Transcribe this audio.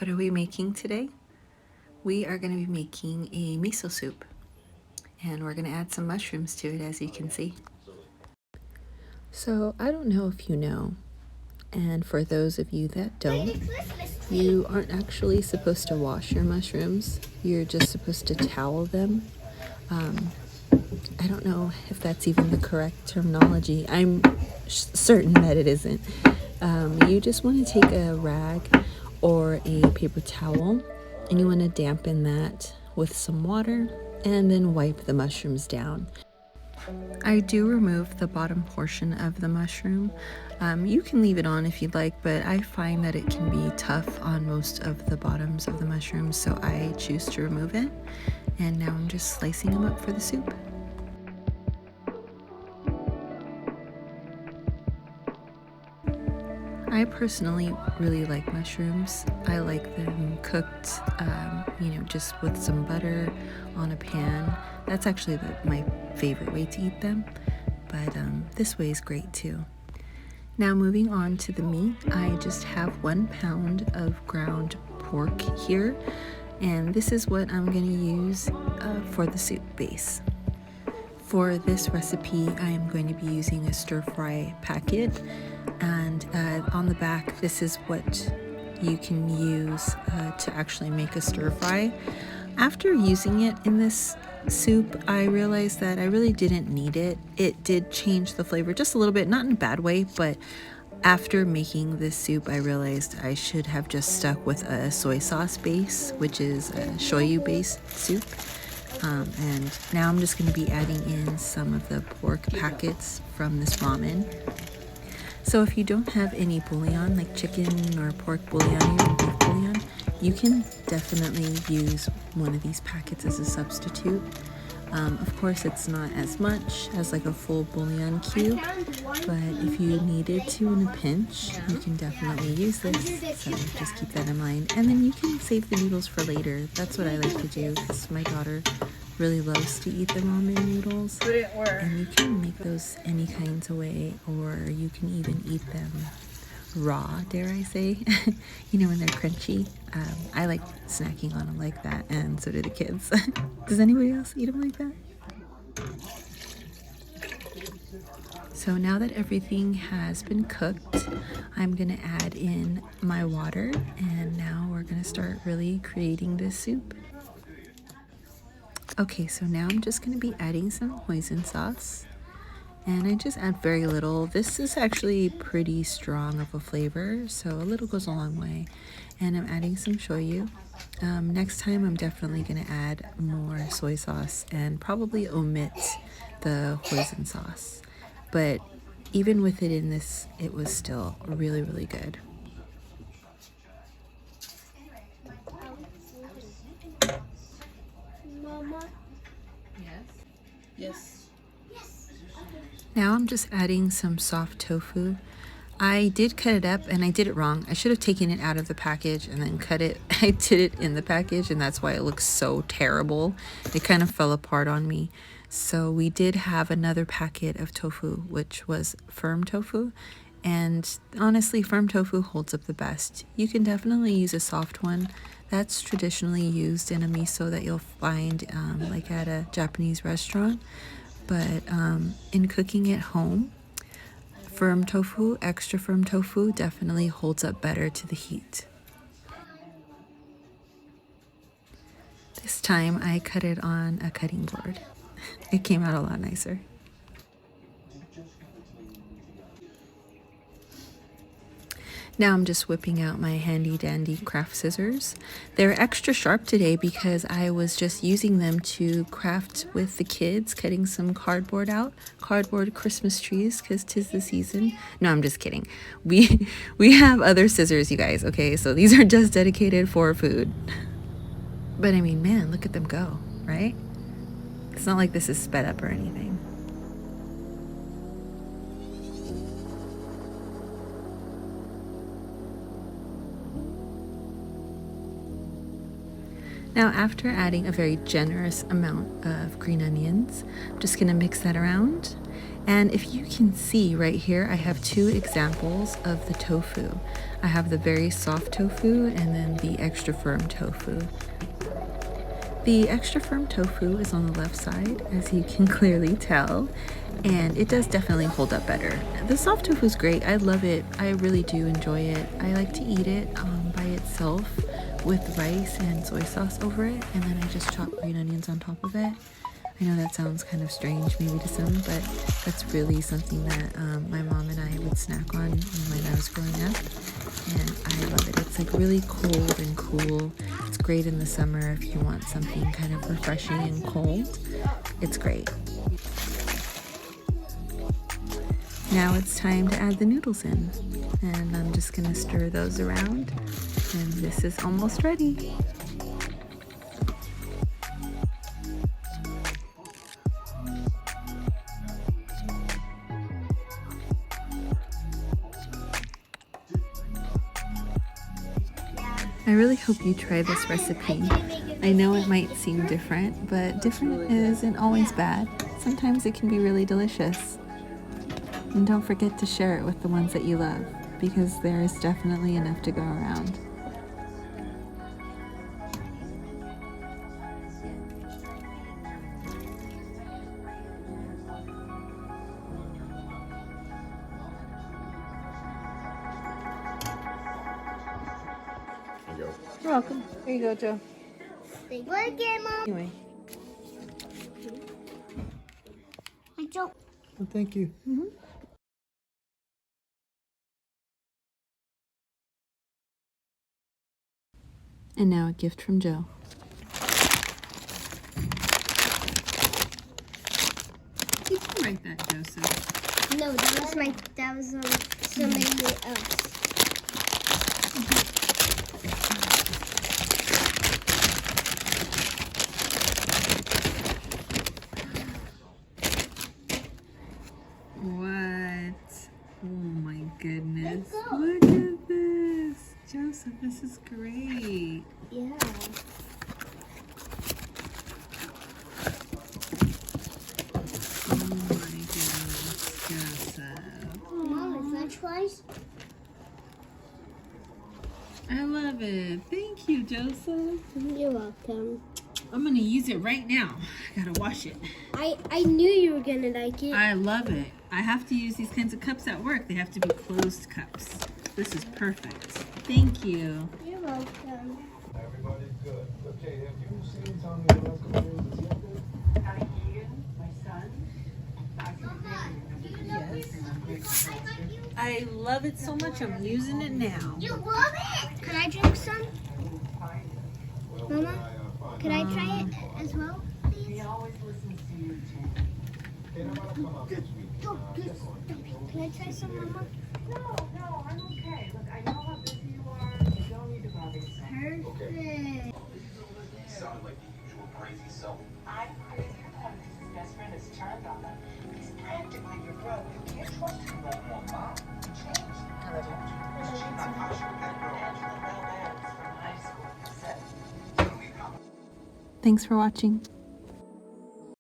What are we making today? We are going to be making a miso soup, and we're going to add some mushrooms to it, as you can see. So I don't know if you know, and for those of you that don't, you aren't actually supposed to wash your mushrooms. You're just supposed to towel them. I don't know if that's even the correct terminology. I'm certain that it isn't. You just want to take a rag or a paper towel, and you want to dampen that with some water and then wipe the mushrooms down. I do remove the bottom portion of the mushroom. You can leave it on if you'd like, but I find that it can be tough on most of the bottoms of the mushrooms, so I choose to remove it. And now I'm just slicing them up for the soup. I personally really like mushrooms. I like them cooked, just with some butter on a pan. That's actually my favorite way to eat them, but this way is great too. Now moving on to the meat, I just have 1 pound of ground pork here, and this is what I'm going to use for the soup base. For this recipe, I am going to be using a stir-fry packet, and on the back, this is what you can use to actually make a stir-fry. After using it in this soup, I realized that I really didn't need it. It did change the flavor just a little bit, not in a bad way, but after making this soup, I realized I should have just stuck with a soy sauce base, which is a shoyu-based soup. And now I'm just going to be adding in some of the pork packets from this ramen. So if you don't have any bouillon, like chicken or pork bouillon or beef bouillon, you can definitely use one of these packets as a substitute. Of course, it's not as much as like a full bouillon cube, but if you needed to in a pinch, you can definitely use this. So just keep that in mind. And then you can save the noodles for later. That's what I like to do, because my daughter really loves to eat the ramen noodles. And you can make those any kinds of way, or you can even eat them raw, dare I say, when they're crunchy. I like snacking on them like that, and so do the kids. Does anybody else eat them like that? So now that everything has been cooked, I'm gonna add in my water, and now we're gonna start really creating this soup. Okay, so now I'm just gonna be adding some hoisin sauce. And I just add very little. This is actually pretty strong of a flavor, so a little goes a long way. And I'm adding some shoyu. Next time I'm definitely going to add more soy sauce and probably omit the hoisin sauce. But even with it in this, it was still really, really good. Mama. Yes. Now I'm just adding some soft tofu. I did cut it up, and I did it wrong. I should have taken it out of the package and then cut it. I did it in the package, and that's why it looks so terrible. It kind of fell apart on me. So we did have another packet of tofu, which was firm tofu. And honestly, firm tofu holds up the best. You can definitely use a soft one. That's traditionally used in a miso that you'll find like at a Japanese restaurant. But in cooking at home, firm tofu, extra firm tofu, definitely holds up better to the heat. This time I cut it on a cutting board. It came out a lot nicer. Now I'm just whipping out my handy dandy craft scissors. They're extra sharp today because I was just using them to craft with the kids, cutting some cardboard out, cardboard Christmas trees, because 'tis the season. No, I'm just kidding. We have other scissors, you guys, okay? So these are just dedicated for food. But I mean, man, look at them go, right? It's not like this is sped up or anything. Now, after adding a very generous amount of green onions, I'm just gonna mix that around. And if you can see right here, I have two examples of the tofu. I have the very soft tofu and then the extra firm tofu. The extra firm tofu is on the left side, as you can clearly tell, and it does definitely hold up better. The soft tofu is great. I love it. I really do enjoy it. I like to eat it by itself with rice and soy sauce over it, and then I just chop green onions on top of it. I know that sounds kind of strange maybe to some, but that's really something that my mom and I would snack on when I was growing up, and I love it. It's like really cold and cool. It's great in the summer if you want something kind of refreshing and cold. It's great. Now it's time to add the noodles in, and I'm just gonna stir those around, and this is almost ready. I really hope you try this recipe. I know it might seem different, but different isn't always bad. Sometimes it can be really delicious. And don't forget to share it with the ones that you love, because there is definitely enough to go around. You're welcome. Here you go, Joe. Thank you, Mom. Anyway. Joe. Well, thank you. And now a gift from Joe. You can write that, Joseph. No, that was somebody else. What? Oh my goodness. Look at this. Joseph, this is great. Yeah. Oh my goodness, Joseph. Mom, French fries? I love it. Thank you, Joseph. You're welcome. I'm gonna use it right now. I gotta wash it. I knew you were gonna like it. I love it. I have to use these kinds of cups at work. They have to be closed cups. This is perfect. Thank you. You're welcome. Everybody's good. Okay, have you seen Tommy Rocco's yet? My son. Yes. I love it so much. I'm using it now. You love it? Can I drink some? Mama, can I try it as well, please? He always listens to you, Jane. Can I try some, Mama? No, I'm okay. Look, I know how busy you are. You don't need to bother yourself. Perfect. Sound like the usual crazy self. I'm crazy because his best friend is turned on him. He's practically your brother. You can't trust him no more, Mom. He changed. Tell her to. She's not touching that girl. Angela Bell from high school. Said. Thanks for watching.